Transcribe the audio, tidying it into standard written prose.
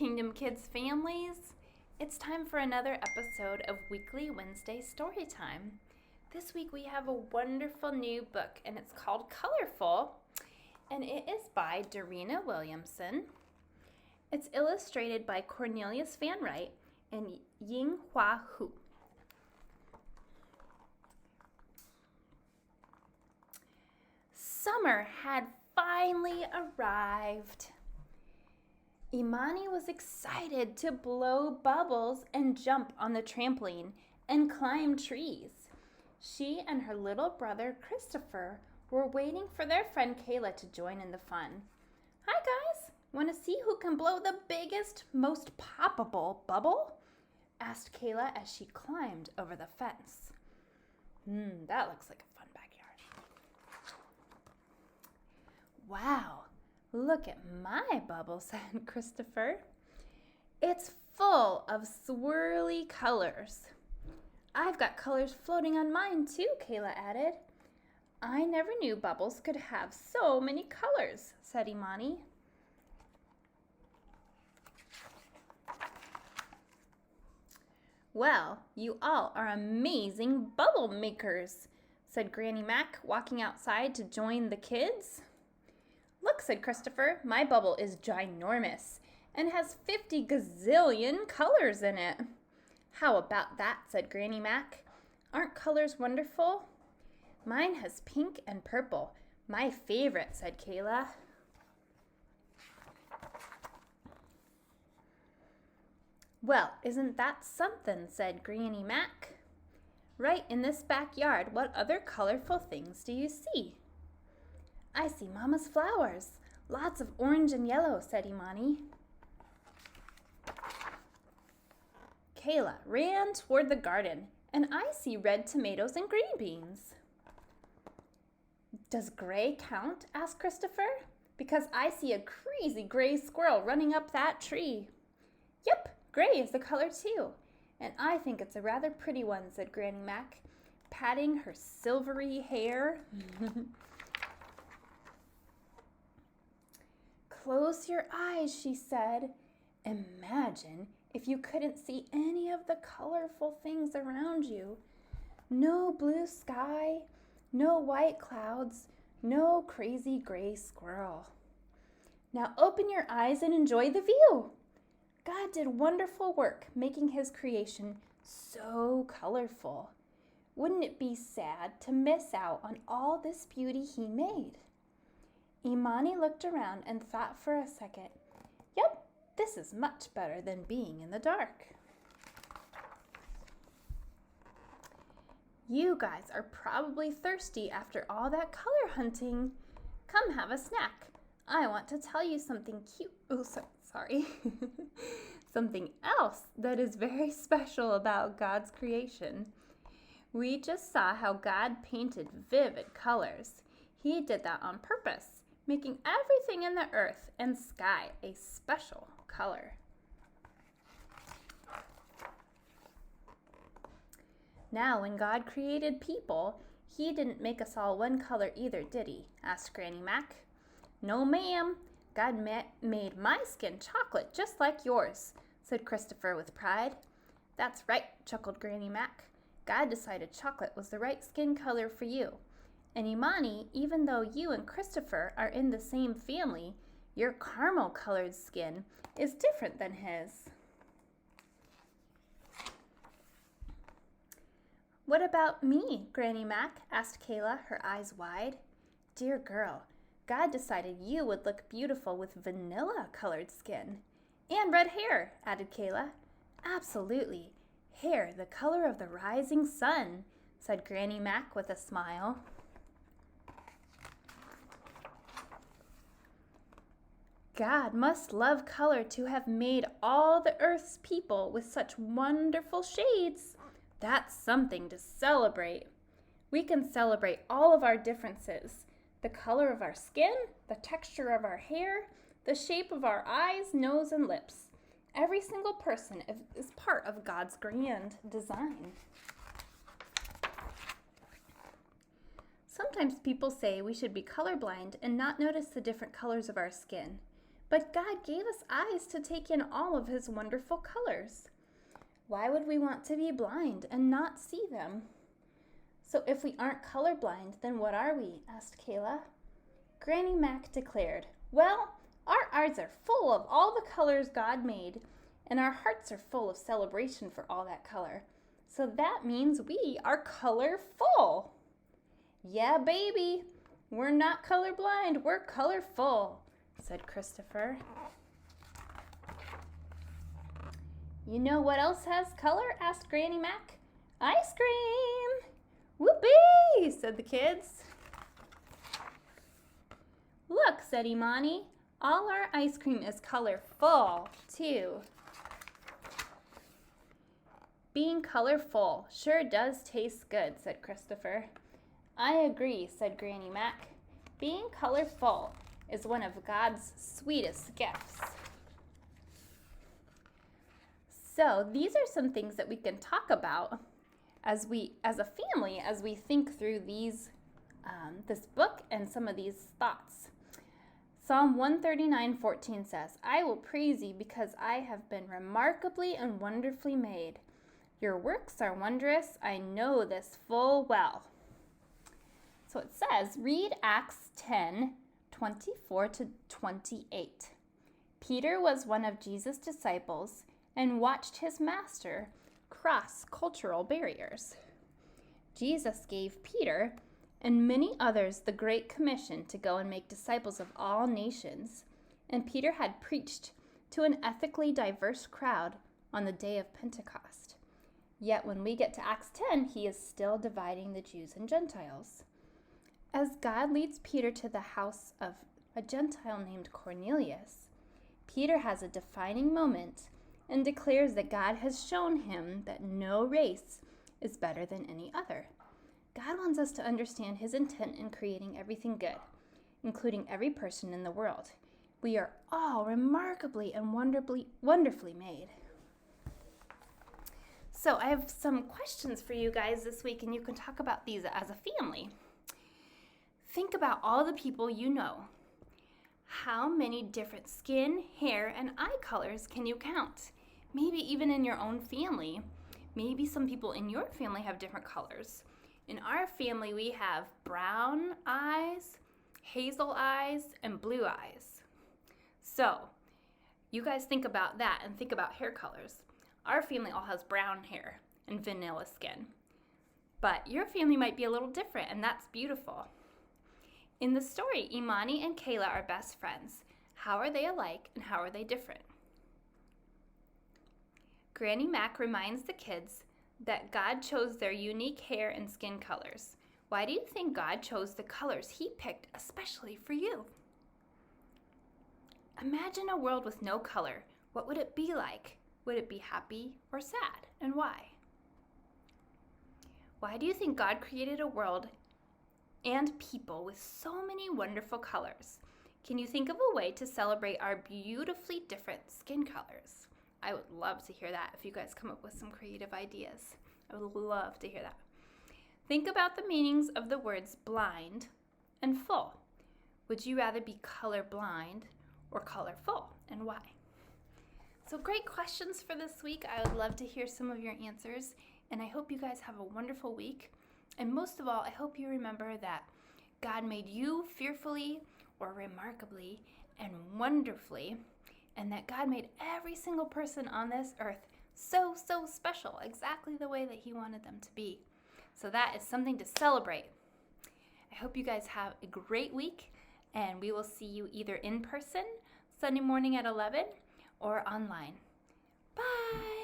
Kingdom Kids families. It's time for another episode of Weekly Wednesday Storytime. This week we have a wonderful new book and it's called ColorFULL and it is by Dorena Williamson. It's illustrated by Cornelius Van Wright and Ying Hua Hu. Summer had finally arrived. Imani was excited to blow bubbles and jump on the trampoline and climb trees. She and her little brother Christopher were waiting for their friend Kayla to join in the fun. Hi guys, want to see who can blow the biggest, most poppable bubble? Asked Kayla as she climbed over the fence. That looks like a fun backyard. Wow. Look at my bubble, said Christopher. It's full of swirly colors. I've got colors floating on mine too, Kayla added. I never knew bubbles could have so many colors, said Imani. Well, you all are amazing bubble makers, said Granny Mac, walking outside to join the kids. Look, said Christopher, my bubble is ginormous and has 50 gazillion colors in it. How about that, said Granny Mac. Aren't colors wonderful? Mine has pink and purple. My favorite, said Kayla. Well, isn't that something, said Granny Mac. Right in this backyard, what other colorful things do you see? I see Mama's flowers. Lots of orange and yellow, said Imani. Kayla ran toward the garden, and I see red tomatoes and green beans. Does gray count? Asked Christopher. Because I see a crazy gray squirrel running up that tree. Yep, gray is the color too. And I think it's a rather pretty one, said Granny Mac, patting her silvery hair. Close your eyes, she said. Imagine if you couldn't see any of the colorful things around you. No blue sky, no white clouds, no crazy gray squirrel. Now open your eyes and enjoy the view. God did wonderful work making his creation so colorful. Wouldn't it be sad to miss out on all this beauty he made? Imani looked around and thought for a second. Yep, this is much better than being in the dark. You guys are probably thirsty after all that color hunting. Come have a snack. I want to tell you something cute. Oh, sorry. Something else that is very special about God's creation. We just saw how God painted vivid colors. He did that on purpose, making everything in the earth and sky a special color. Now, when God created people, he didn't make us all one color either, did he? Asked Granny Mac. No, ma'am. God made my skin chocolate just like yours, said Christopher with pride. That's right, chuckled Granny Mac. God decided chocolate was the right skin color for you. And Imani, even though you and Christopher are in the same family, your caramel-colored skin is different than his. What about me, Granny Mac? Asked Kayla, her eyes wide. Dear girl, God decided you would look beautiful with vanilla-colored skin. And red hair, added Kayla. Absolutely. Hair the color of the rising sun, said Granny Mac with a smile. God must love color to have made all the earth's people with such wonderful shades. That's something to celebrate. We can celebrate all of our differences. The color of our skin, the texture of our hair, the shape of our eyes, nose, and lips. Every single person is part of God's grand design. Sometimes people say we should be colorblind and not notice the different colors of our skin. But God gave us eyes to take in all of his wonderful colors. Why would we want to be blind and not see them? So if we aren't colorblind, then what are we? Asked Kayla. Granny Mac declared, well, our eyes are full of all the colors God made, and our hearts are full of celebration for all that color. So that means we are colorful. Yeah, baby, we're not colorblind, we're colorful, said Christopher. You know what else has color? Asked Granny Mac. Ice cream! Whoopee! Said the kids. Look, said Imani, all our ice cream is colorful, too. Being colorful sure does taste good, said Christopher. I agree, said Granny Mac. Being colorful is one of God's sweetest gifts. So these are some things that we can talk about as a family, as we think through this book and some of these thoughts. Psalm 139:14 says, I will praise you because I have been remarkably and wonderfully made. Your works are wondrous. I know this full well. So it says, read Acts 10:24-28. Peter was one of Jesus' disciples and watched his master cross cultural barriers. Jesus gave Peter and many others the Great Commission to go and make disciples of all nations, and Peter had preached to an ethically diverse crowd on the day of Pentecost. Yet when we get to Acts 10, he is still dividing the Jews and Gentiles. As God leads Peter to the house of a Gentile named Cornelius, Peter has a defining moment and declares that God has shown him that no race is better than any other. God wants us to understand his intent in creating everything good, including every person in the world. We are all remarkably and wonderfully made. So I have some questions for you guys this week, and you can talk about these as a family. Think about all the people you know. How many different skin, hair, and eye colors can you count? Maybe even in your own family. Maybe some people in your family have different colors. In our family, we have brown eyes, hazel eyes, and blue eyes. So you guys think about that and think about hair colors. Our family all has brown hair and vanilla skin. But your family might be a little different, and that's beautiful. In the story, Imani and Kayla are best friends. How are they alike and how are they different? Granny Mac reminds the kids that God chose their unique hair and skin colors. Why do you think God chose the colors he picked especially for you? Imagine a world with no color. What would it be like? Would it be happy or sad, and why? Why do you think God created a world and people with so many wonderful colors? Can you think of a way to celebrate our beautifully different skin colors? I would love to hear that if you guys come up with some creative ideas. I would love to hear that. Think about the meanings of the words blind and full. Would you rather be colorblind or colorful, and why? So great questions for this week. I would love to hear some of your answers, and I hope you guys have a wonderful week. And most of all, I hope you remember that God made you fearfully or remarkably and wonderfully, and that God made every single person on this earth so special, exactly the way that he wanted them to be. So that is something to celebrate. I hope you guys have a great week, and we will see you either in person Sunday morning at 11 or online. Bye!